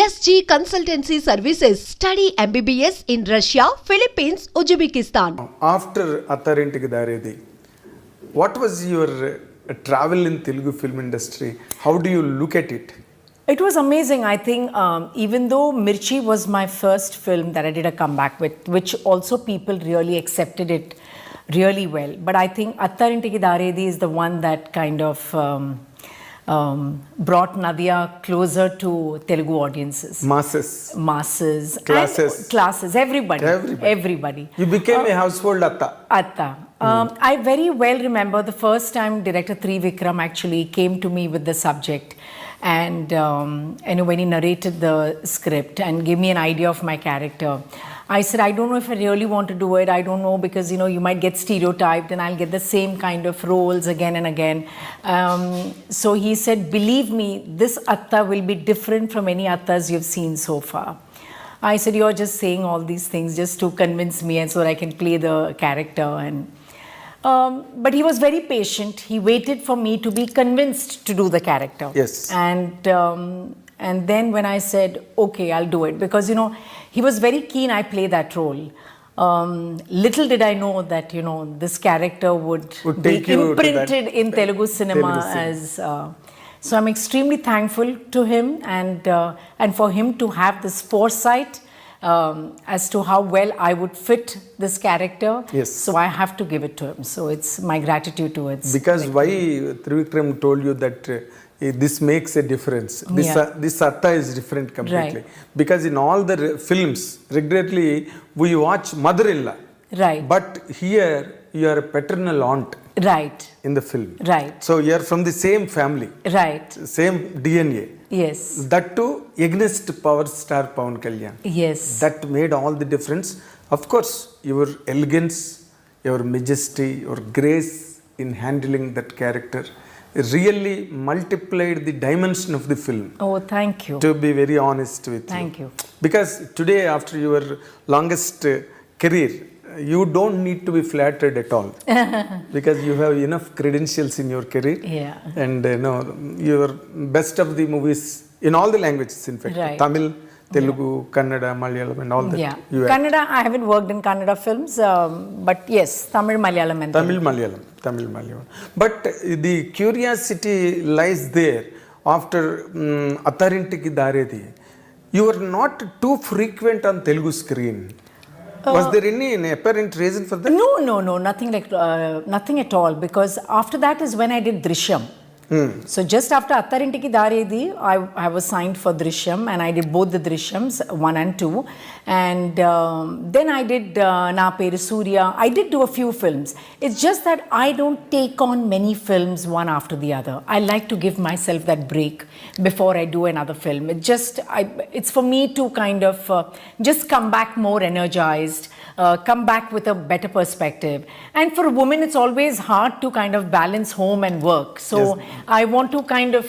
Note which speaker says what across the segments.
Speaker 1: SG Consultancy Services. Study MBBS in Russia, Philippines, Uzbekistan.
Speaker 2: After Athariniki Daredi, what was your travel in Telugu film industry? How do you look at it?
Speaker 3: It was amazing. I think even though Mirchi was my first film that I did a comeback with, which also people really accepted it really well. But I think Athariniki Daredi is the one that kind of brought Nadhiya closer to Telugu audiences. Masses. Classes. Everybody.
Speaker 2: You became a household Atta.
Speaker 3: I very well remember the first time director Trivikram actually came to me with the subject. And when he narrated the script and gave me an idea of my character, I said, I don't know if I really want to do it. I don't know, because you might get stereotyped and I'll get the same kind of roles again and again. So he said, believe me, this Atta will be different from any Attas you've seen so far. I said, you're just saying all these things just to convince me and so that I can play the character. But he was very patient. He waited for me to be convinced to do the character.
Speaker 2: Yes.
Speaker 3: And then when I said, okay, I'll do it. Because, he was very keen I play that role. Little did I know that, this character would be imprinted in Telugu cinema as... so I'm extremely thankful to him and for him to have this foresight as to how well I would fit this character.
Speaker 2: Yes.
Speaker 3: So I have to give it to him. So it's my gratitude towards.
Speaker 2: Because why Trivikram told you that this makes a difference. This Atta is different completely.
Speaker 3: Right.
Speaker 2: Because in all the films, regularly we watch mother-in-law.
Speaker 3: Right.
Speaker 2: But here you are a paternal aunt.
Speaker 3: Right.
Speaker 2: In the film.
Speaker 3: Right.
Speaker 2: So you are from the same family.
Speaker 3: Right.
Speaker 2: Same DNA.
Speaker 3: Yes.
Speaker 2: That too against power star Pawan Kalyan.
Speaker 3: Yes.
Speaker 2: That made all the difference. Of course, your elegance, your majesty, your grace in handling that character really multiplied the dimension of the film.
Speaker 3: Oh, thank you.
Speaker 2: To be very honest with you.
Speaker 3: Thank you.
Speaker 2: Because today, after your longest career, you don't need to be flattered at all. Because you have enough credentials in your career.
Speaker 3: Yeah.
Speaker 2: And your best of the movies in all the languages, in fact.
Speaker 3: Right.
Speaker 2: Tamil, Telugu, Kannada, Malayalam and all that.
Speaker 3: Yeah. Kannada, I haven't worked in Kannada films, but yes, Tamil, Malayalam and
Speaker 2: Tamil, Malayalam. But the curiosity lies there after Athariniki Daredi. You were not too frequent on Telugu screen. Was there any apparent reason for that?
Speaker 3: No, nothing at all. Because after that is when I did Drishyam. So just after Athariniki Daredi, I was signed for Drishyam and I did both the Drishyams, 1 and 2. And then I did Na Peru Surya. I did do a few films. It's just that I don't take on many films one after the other. I like to give myself that break before I do another film. It's for me to kind of just come back more energized. Come back with a better perspective. And for a woman, it's always hard to kind of balance home and work. So yes. I want to kind of,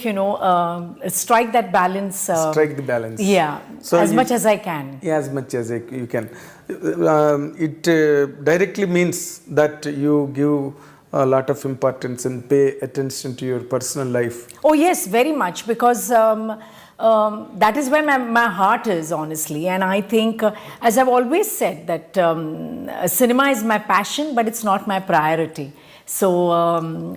Speaker 3: strike that balance.
Speaker 2: Strike the balance.
Speaker 3: Yeah, so as much as I can.
Speaker 2: Yeah, as much as you can. It directly means that you give a lot of importance and pay attention to your personal life.
Speaker 3: Oh yes, very much, because that is where my heart is, honestly. And I think, as I've always said, that cinema is my passion, but it's not my priority. So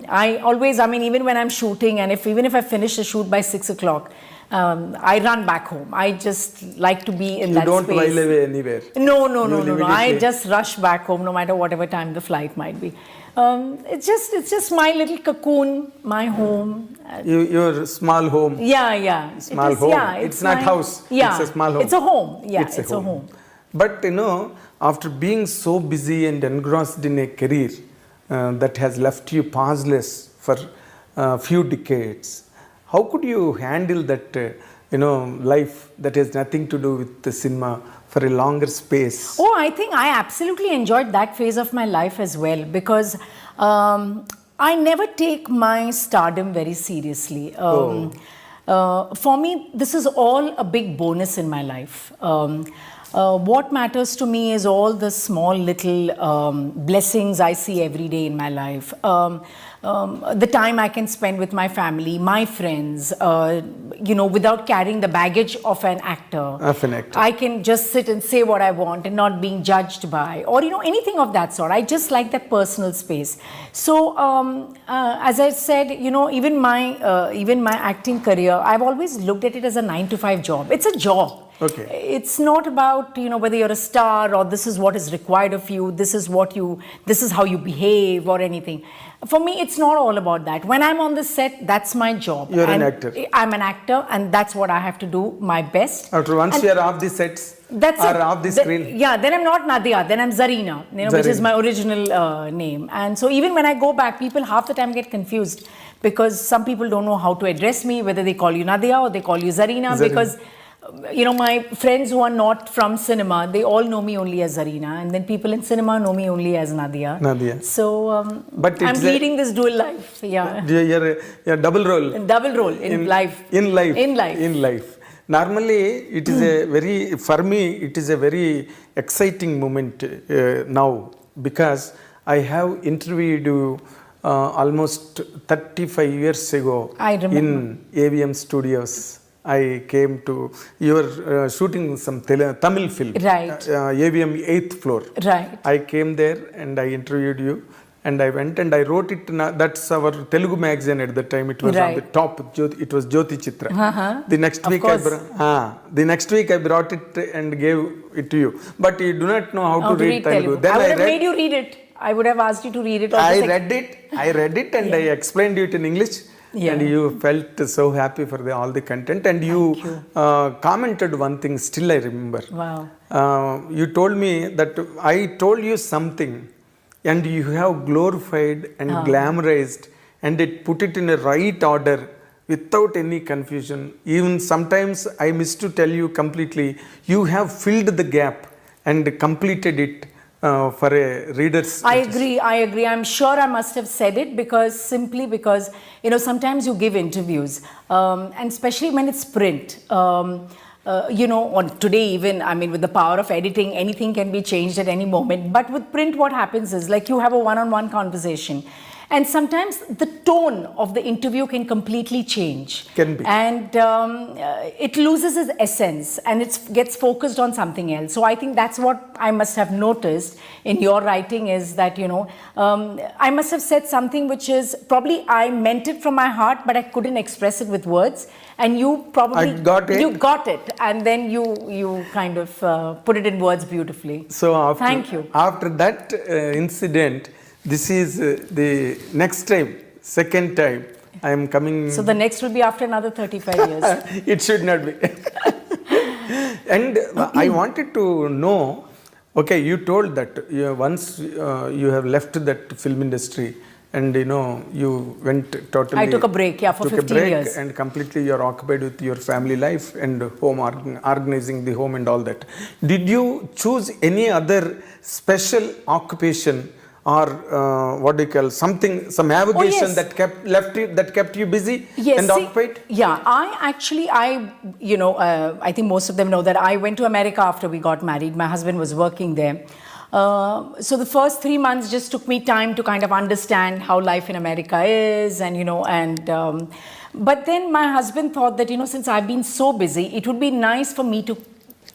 Speaker 3: even when I'm shooting, and even if I finish the shoot by 6 o'clock, I run back home. I just like to be in that space. You
Speaker 2: don't while away anywhere?
Speaker 3: No. I just rush back home, no matter whatever time the flight might be. It's just my little cocoon, my home.
Speaker 2: Your small home.
Speaker 3: Yeah.
Speaker 2: Small home. Yeah, it's not house.
Speaker 3: Yeah,
Speaker 2: it's a small home.
Speaker 3: It's a home. Yeah, it's a home.
Speaker 2: But after being so busy and engrossed in a career that has left you pauseless for a few decades, how could you handle that, life that has nothing to do with the cinema for a longer space?
Speaker 3: Oh, I think I absolutely enjoyed that phase of my life as well, because I never take my stardom very seriously. For me, this is all a big bonus in my life. What matters to me is all the small little blessings I see every day in my life. the time I can spend with my family, my friends, without carrying the baggage of an actor.
Speaker 2: Of an actor.
Speaker 3: I can just sit and say what I want and not being judged by, or anything of that sort. I just like that personal space. So as I said, even my acting career, I've always looked at it as a 9-to-5 job. It's a job.
Speaker 2: Okay.
Speaker 3: It's not about whether you're a star or this is what is required of you, this is how you behave or anything. For me, it's not all about that. When I'm on the set, that's my job.
Speaker 2: You're an actor.
Speaker 3: I'm an actor, and that's what I have to do my best.
Speaker 2: After once you're off the sets off the screen.
Speaker 3: Then I'm not Nadhiya, then I'm Zarina, which is my original name. And so even when I go back, people half the time get confused because some people don't know how to address me, whether they call you Nadhiya or they call you Zarina. Because my friends who are not from cinema, they all know me only as Zarina, and then people in cinema know me only as Nadhiya. So,
Speaker 2: but
Speaker 3: I'm leading this dual life. Yeah.
Speaker 2: You're double role.
Speaker 3: Double role in life.
Speaker 2: In life.
Speaker 3: In life.
Speaker 2: In life. Normally, it is for me, it is a very exciting moment now, because I have interviewed you almost 35 years ago in AVM Studios. I came to, you were shooting some Tamil film,
Speaker 3: right?
Speaker 2: AVM 8th floor.
Speaker 3: Right.
Speaker 2: I came there and I interviewed you, and I went and I wrote it. That's our Telugu magazine at the time. It was on the top. It was Jyoti Chitra. The next week, I brought it and gave it to you. But you do not know how to read Telugu.
Speaker 3: Then I would have made you read it. I would have asked you to read it.
Speaker 2: I read it, and I explained it in English. Yeah. And you felt so happy for all the content, and you commented one thing, still I remember.
Speaker 3: Wow.
Speaker 2: You told me that I told you something, and you have glorified and glamorized and put it in a right order without any confusion. Even sometimes I missed to tell you completely, you have filled the gap and completed it. For a reader's
Speaker 3: I agree. I'm sure I must have said it because sometimes you give interviews, and especially when it's print, on today even, with the power of editing, anything can be changed at any moment. But with print, what happens is like you have a one-on-one conversation. And sometimes the tone of the interview can completely change.
Speaker 2: Can be.
Speaker 3: And it loses its essence and it gets focused on something else. So I think that's what I must have noticed in your writing is that, I must have said something which is probably I meant it from my heart, but I couldn't express it with words. And you probably you got it, and then you kind of put it in words beautifully.
Speaker 2: So
Speaker 3: thank you.
Speaker 2: After that incident, this is the next time, second time I am coming.
Speaker 3: So the next will be after another 35 years.
Speaker 2: It should not be. And I wanted to know, okay, you told that once you have left that film industry and you went totally.
Speaker 3: I took a break, for 15 years.
Speaker 2: And completely you're occupied with your family life and home, organizing the home and all that. Did you choose any other special occupation? Or some avocation that kept you busy and occupied?
Speaker 3: Yeah, I think most of them know that I went to America after we got married. My husband was working there. So the first 3 months just took me time to kind of understand how life in America is, but then my husband thought that, since I've been so busy, it would be nice for me to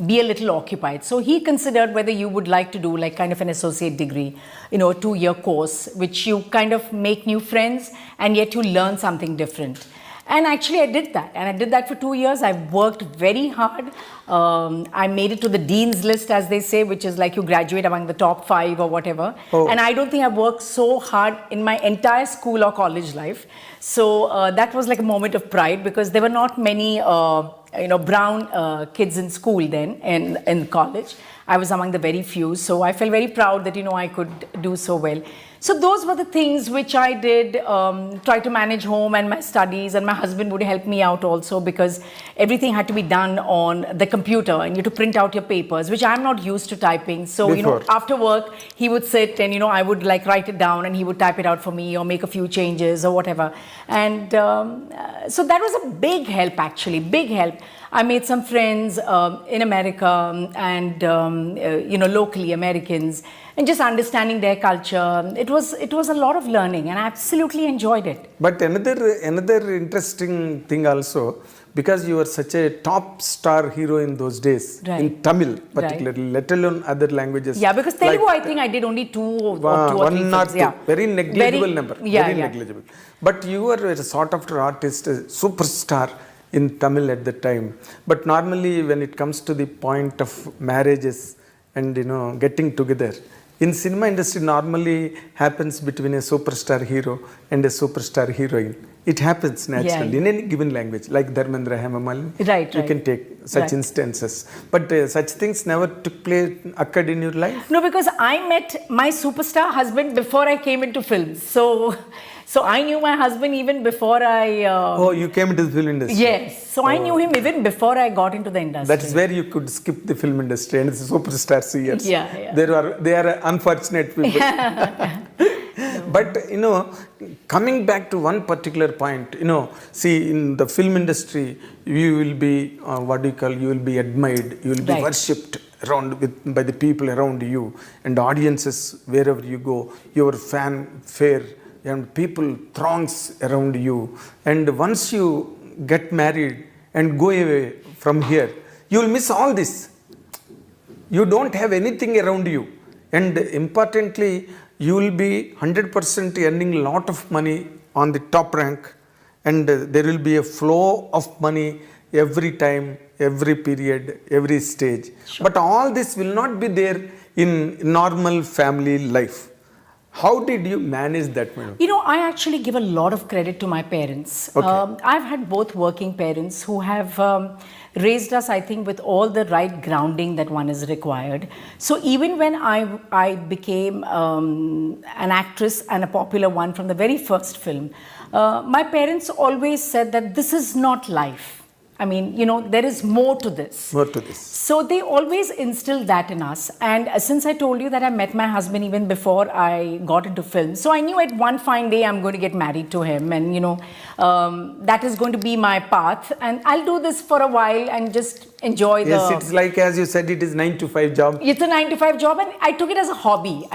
Speaker 3: be a little occupied. So he considered whether you would like to do like kind of an associate degree, a 2-year course, which you kind of make new friends and yet you learn something different. And actually I did that. And I did that for 2 years. I worked very hard. I made it to the dean's list, as they say, which is like you graduate among the top 5 or whatever. Oh. And I don't think I've worked so hard in my entire school or college life. So that was like a moment of pride because there were not many brown kids in school then in college. I was among the very few. So I felt very proud that, I could do so well. So those were the things which I did, try to manage home and my studies, and my husband would help me out also because everything had to be done on the computer and you had to print out your papers, which I'm not used to typing. So, after work, he would sit and, I would like write it down and he would type it out for me or make a few changes or whatever. And so that was a big help actually, big help. I made some friends in America and, locally Americans, and just understanding their culture. it was a lot of learning, and I absolutely enjoyed it.
Speaker 2: But another interesting thing also, because you were such a top star hero in those days,
Speaker 3: Right.
Speaker 2: in Tamil particularly, let alone other languages.
Speaker 3: Yeah, because Telugu,
Speaker 2: like,
Speaker 3: I think I did only two or
Speaker 2: one
Speaker 3: three
Speaker 2: or
Speaker 3: films.
Speaker 2: two,
Speaker 3: Yeah.
Speaker 2: very negligible number,
Speaker 3: Yeah,
Speaker 2: very
Speaker 3: yeah.
Speaker 2: negligible. But you were a sought after artist, a superstar in Tamil at the time. But normally when it comes to the point of marriages and getting together, in cinema industry normally happens between a superstar hero and a superstar heroine. It happens naturally
Speaker 3: Yeah.
Speaker 2: in any given language, like Dharmendra Hemamalini.
Speaker 3: Right,
Speaker 2: You
Speaker 3: right.
Speaker 2: can take such
Speaker 3: Right.
Speaker 2: instances. But such things never occurred in your life?
Speaker 3: No, because I met my superstar husband before I came into films. So I knew my husband even before I.
Speaker 2: Oh, you came into the film industry.
Speaker 3: Yes. So I knew him even before I got into the industry.
Speaker 2: That is where you could skip the film industry and the superstars years.
Speaker 3: Yeah, yeah.
Speaker 2: They are unfortunate people. But coming back to one particular point, see, in the film industry, you will be you will be admired, you will be
Speaker 3: Right.
Speaker 2: worshipped by the people around you, and audiences wherever you go, your fanfare and people throngs around you. And once you get married and go away from here, you will miss all this. You don't have anything around you, and importantly, you will be 100% earning a lot of money on the top rank, and there will be a flow of money every time, every period, every stage. But all this will not be there in normal family life. How did you manage that, madam?
Speaker 3: I actually give a lot of credit to my parents.
Speaker 2: Okay.
Speaker 3: I've had both working parents who have raised us, I think, with all the right grounding that one is required. So even when I became an actress and a popular one from the very first film, my parents always said that this is not life. I mean, there is more to this.
Speaker 2: More to this.
Speaker 3: So they always instilled that in us. And since I told you that I met my husband even before I got into film, so I knew at one fine day I'm going to get married to him, and that is going to be my path, and I'll do this for a while and just enjoy the.
Speaker 2: Yes, it's like, as you said, it is 9 to 5 job.
Speaker 3: It's a 9 to 5 job, and I took it as a hobby.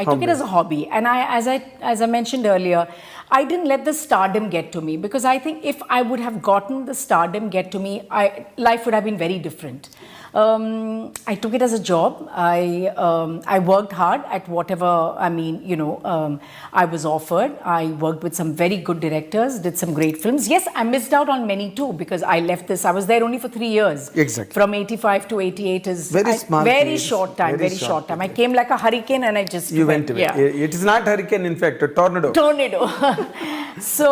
Speaker 3: And as I mentioned earlier, I didn't let the stardom get to me, because I think if I would have gotten the stardom get to me, life would have been very different. I took it as a job. I worked hard at whatever, I was offered. I worked with some very good directors, did some great films. Yes, I missed out on many too, because I left this. I was there only for 3 years.
Speaker 2: Exactly.
Speaker 3: From 85 to 88 is
Speaker 2: Very small
Speaker 3: very
Speaker 2: period.
Speaker 3: short time.
Speaker 2: Very
Speaker 3: Very
Speaker 2: short
Speaker 3: short time. I
Speaker 2: period.
Speaker 3: came like a hurricane, and I just
Speaker 2: You went away.
Speaker 3: Yeah.
Speaker 2: It is not hurricane, in fact, a tornado.
Speaker 3: So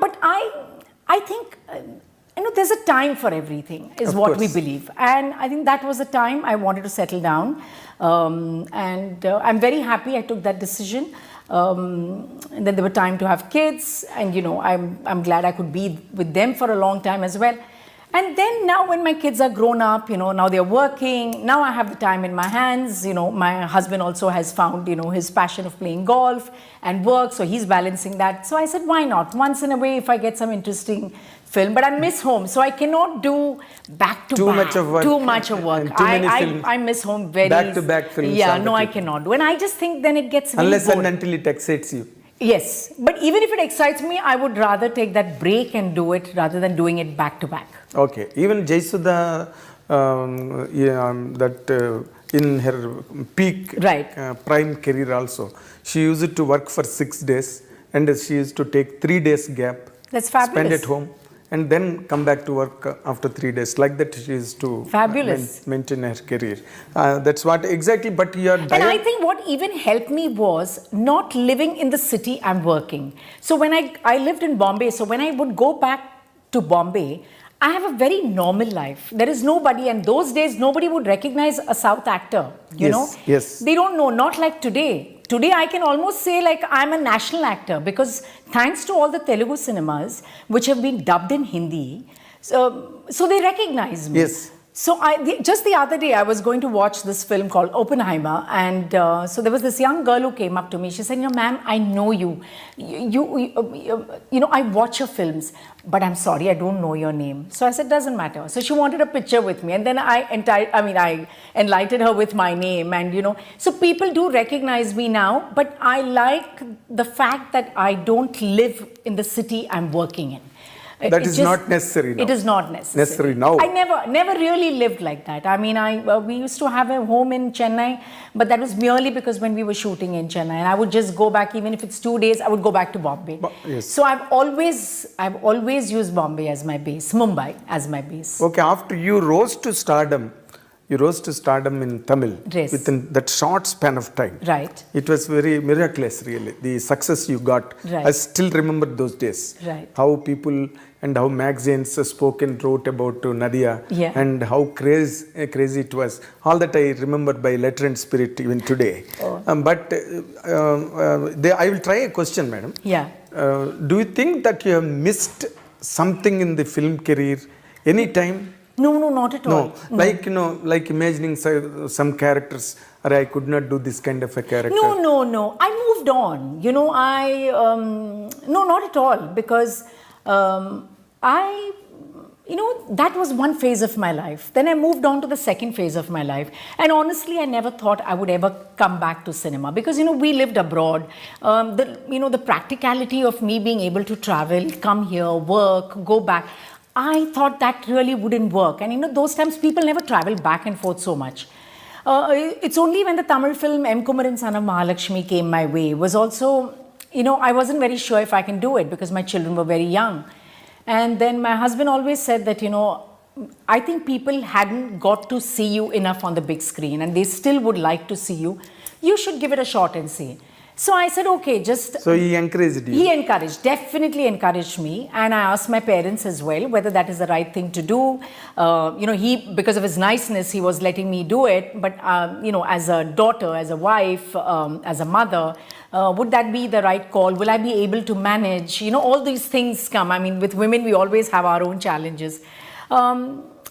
Speaker 3: but I think there's a time for everything, is
Speaker 2: Of
Speaker 3: what we
Speaker 2: course.
Speaker 3: believe, and I think that was the time I wanted to settle down, and I'm very happy I took that decision. And then there were time to have kids, and I'm glad I could be with them for a long time as well. And then now when my kids are grown up, now they're working, now I have the time in my hands. My husband also has found, his passion of playing golf and work, so he's balancing that. So I said, why not? Once in a way, if I get some interesting film, but I miss home, so I cannot do back to
Speaker 2: Too
Speaker 3: back.
Speaker 2: much of work.
Speaker 3: Too much of work.
Speaker 2: And too many films.
Speaker 3: I miss home very.
Speaker 2: Back to back films
Speaker 3: Yeah,
Speaker 2: are the
Speaker 3: no, I
Speaker 2: people.
Speaker 3: cannot do. And I just think then it gets very
Speaker 2: Unless
Speaker 3: bored.
Speaker 2: and until it excites you.
Speaker 3: Yes, but even if it excites me, I would rather take that break and do it rather than doing it back to back.
Speaker 2: Okay. Even Jaisudha, in her peak
Speaker 3: Right.
Speaker 2: prime career also, she used to work for 6 days, and she used to take 3 days gap.
Speaker 3: That's fabulous.
Speaker 2: Spend at home, and then come back to work after 3 days. Like that, she used to
Speaker 3: Fabulous.
Speaker 2: maintain her career. That's what exactly. But your diet.
Speaker 3: And I think what even helped me was not living in the city I'm working. So when I lived in Bombay, so when I would go back to Bombay, I have a very normal life. There is nobody, and those days nobody would recognize a South actor, you
Speaker 2: Yes,
Speaker 3: know?
Speaker 2: yes.
Speaker 3: They don't know, not like today. Today I can almost say like I'm a national actor, because thanks to all the Telugu cinemas which have been dubbed in Hindi, so they recognize me.
Speaker 2: Yes.
Speaker 3: So just the other day, I was going to watch this film called Oppenheimer, and so there was this young girl who came up to me. She said, "Ma'am, I know you. I watch your films, but I'm sorry, I don't know your name." So I said, "Doesn't matter." So she wanted a picture with me, and then I enlightened her with my name, and so people do recognize me now. But I like the fact that I don't live in the city I'm working in.
Speaker 2: That is not necessary now.
Speaker 3: It is not necessary
Speaker 2: now.
Speaker 3: I never really lived like that. I mean, we used to have a home in Chennai, but that was merely because when we were shooting in Chennai, and I would just go back, even if it's 2 days, I would go back to Bombay.
Speaker 2: Yes.
Speaker 3: So I've always used Bombay as my base, Mumbai as my base.
Speaker 2: Okay, after you rose to stardom in Tamil,
Speaker 3: yes,
Speaker 2: within that short span of time.
Speaker 3: Right.
Speaker 2: It was very miraculous, really. The success you got.
Speaker 3: Right.
Speaker 2: I still remember those days.
Speaker 3: Right.
Speaker 2: How people and how magazines spoke and wrote about Nadhiya,
Speaker 3: yeah,
Speaker 2: and how crazy it was. All that I remember by letter and spirit even today.
Speaker 3: Oh.
Speaker 2: I will try a question, madam.
Speaker 3: Yeah.
Speaker 2: Do you think that you have missed something in the film career any time?
Speaker 3: No, not at all.
Speaker 2: No. Like imagining some characters, or I could not do this kind of a character.
Speaker 3: No. I moved on. No, not at all, because that was one phase of my life. Then I moved on to the second phase of my life. And honestly, I never thought I would ever come back to cinema, because, we lived abroad. The practicality of me being able to travel, come here, work, go back, I thought that really wouldn't work. And those times people never traveled back and forth so much. It's only when the Tamil film M. Kumaran Son of Mahalakshmi came my way, was also, I wasn't very sure if I can do it because my children were very young. And then my husband always said that, I think people hadn't got to see you enough on the big screen, and they still would like to see you. You should give it a shot and see. So I said, okay,
Speaker 2: So he encouraged you?
Speaker 3: He definitely encouraged me. And I asked my parents as well whether that is the right thing to do. Because of his niceness, he was letting me do it. But, as a daughter, as a wife, as a mother, would that be the right call? Will I be able to manage? All these things come. I mean, with women, we always have our own challenges.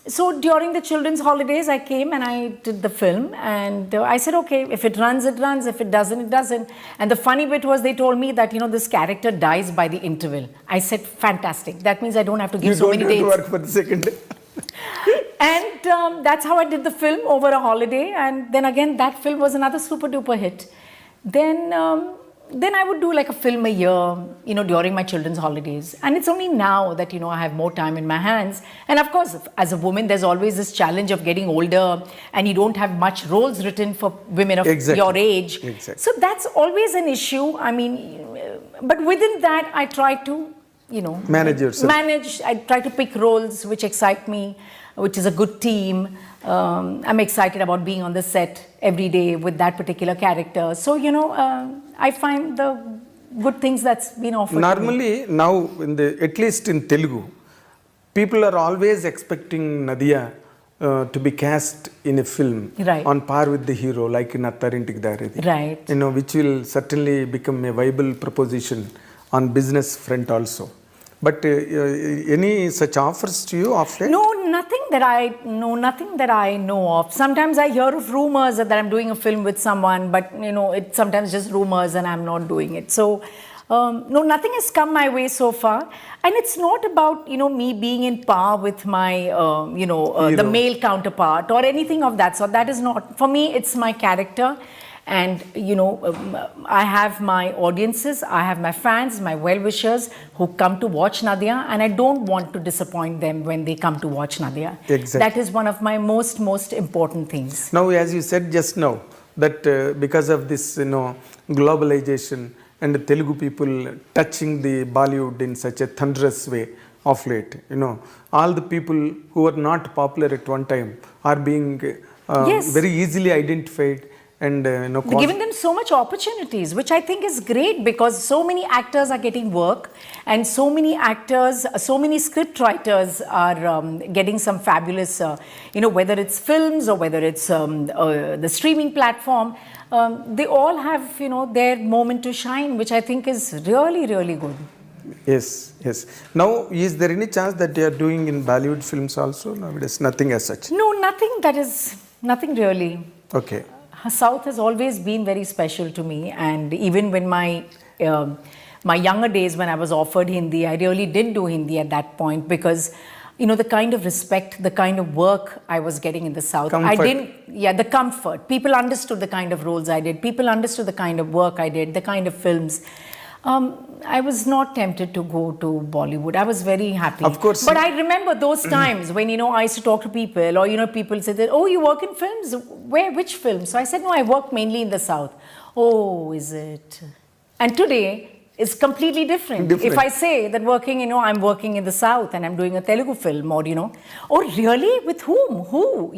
Speaker 3: So during the children's holidays, I came and I did the film, and I said, okay, if it runs, it runs. If it doesn't, it doesn't. And the funny bit was they told me that, this character dies by the interval. I said, fantastic. That means I don't have to give so many dates.
Speaker 2: You don't have to work for the second day.
Speaker 3: And that's how I did the film over a holiday. And then again, that film was another super duper hit. Then I would do like a film a year, during my children's holidays. And it's only now that, I have more time in my hands. And of course, as a woman, there's always this challenge of getting older, and you don't have much roles written for women of your age.
Speaker 2: Exactly.
Speaker 3: So that's always an issue. I mean, but within that, I try to,
Speaker 2: manage yourself.
Speaker 3: I try to pick roles which excite me, which is a good team. I'm excited about being on the set every day with that particular character. So, I find the good things that's been offered.
Speaker 2: Normally, now, at least in Telugu, people are always expecting Nadhiya to be cast in a film,
Speaker 3: right,
Speaker 2: on par with the hero, like in Attarintik Daredi.
Speaker 3: Right.
Speaker 2: Which will certainly become a viable proposition on business front also. But any such offers to you of late?
Speaker 3: No, nothing that I know of. Sometimes I hear of rumors that I'm doing a film with someone, but it's sometimes just rumors and I'm not doing it. So no, nothing has come my way so far. And it's not about me being in par with my the male counterpart or anything of that sort. That is not, for me, it's my character. And, I have my audiences, I have my fans, my well-wishers who come to watch Nadhiya, and I don't want to disappoint them when they come to watch Nadhiya.
Speaker 2: Exactly.
Speaker 3: That is one of my most important things.
Speaker 2: Now, as you said just now, that because of this, globalization and the Telugu people touching the Bollywood in such a thunderous way of late, all the people who were not popular at one time are being
Speaker 3: yes,
Speaker 2: very easily identified. And
Speaker 3: giving them so much opportunities, which I think is great, because so many actors are getting work, and so many actors, so many script writers are getting some fabulous, whether it's films or whether it's the streaming platform, they all have, their moment to shine, which I think is really, really good.
Speaker 2: Yes. Now, is there any chance that they are doing in Bollywood films also? Nowadays, nothing as such.
Speaker 3: No, Nothing really.
Speaker 2: Okay.
Speaker 3: South has always been very special to me, and even when my younger days, when I was offered Hindi, I really did do Hindi at that point because, the kind of respect, the kind of work I was getting in the South.
Speaker 2: Comfort.
Speaker 3: The comfort. People understood the kind of roles I did. People understood the kind of work I did, the kind of films. I was not tempted to go to Bollywood. I was very happy.
Speaker 2: Of course.
Speaker 3: But I remember those times when, I used to talk to people, or, people said that, oh, you work in films? Where? Which films? So I said, no, I work mainly in the South. Oh, is it? And today, it's completely different. If I say that I'm working in the South and I'm doing a Telugu film, or, oh, really? With whom? Who?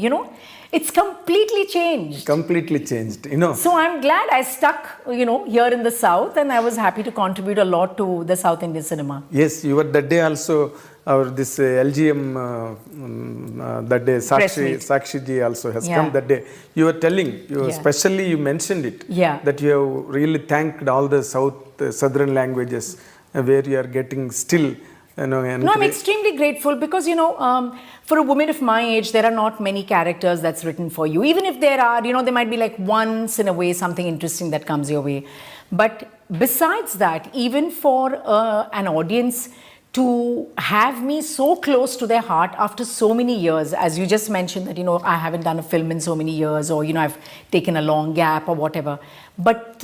Speaker 3: It's completely changed.
Speaker 2: Completely changed,
Speaker 3: So I'm glad I stuck, here in the South, and I was happy to contribute a lot to the South Indian cinema.
Speaker 2: Yes, you were that day also, this LGM, that day, Sakshi ji also has come that day. You were telling, especially you mentioned it, that you have really thanked all the southern languages where you are getting still.
Speaker 3: No, I'm extremely grateful because, for a woman of my age, there are not many characters that's written for you. Even if there are, there might be like once in a way something interesting that comes your way. But besides that, even for an audience to have me so close to their heart after so many years, as you just mentioned that, I haven't done a film in so many years, or, I've taken a long gap or whatever. But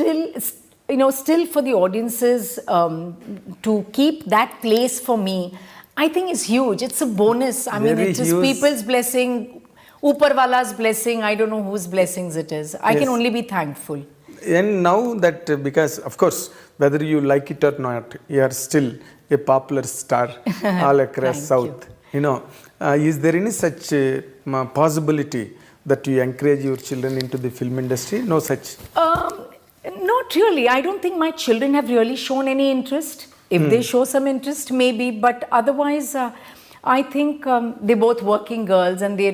Speaker 3: still for the audiences to keep that place for me, I think is huge. It's a bonus. I mean, it is people's blessing, Uparwala's blessing. I don't know whose blessings it is. I can only be thankful.
Speaker 2: And now that, because of course, whether you like it or not, you are still a popular star all across South. Is there any such possibility that you encourage your children into the film industry? No such.
Speaker 3: Not really. I don't think my children have really shown any interest. If they show some interest, maybe. But otherwise, I think they're both working girls, and they're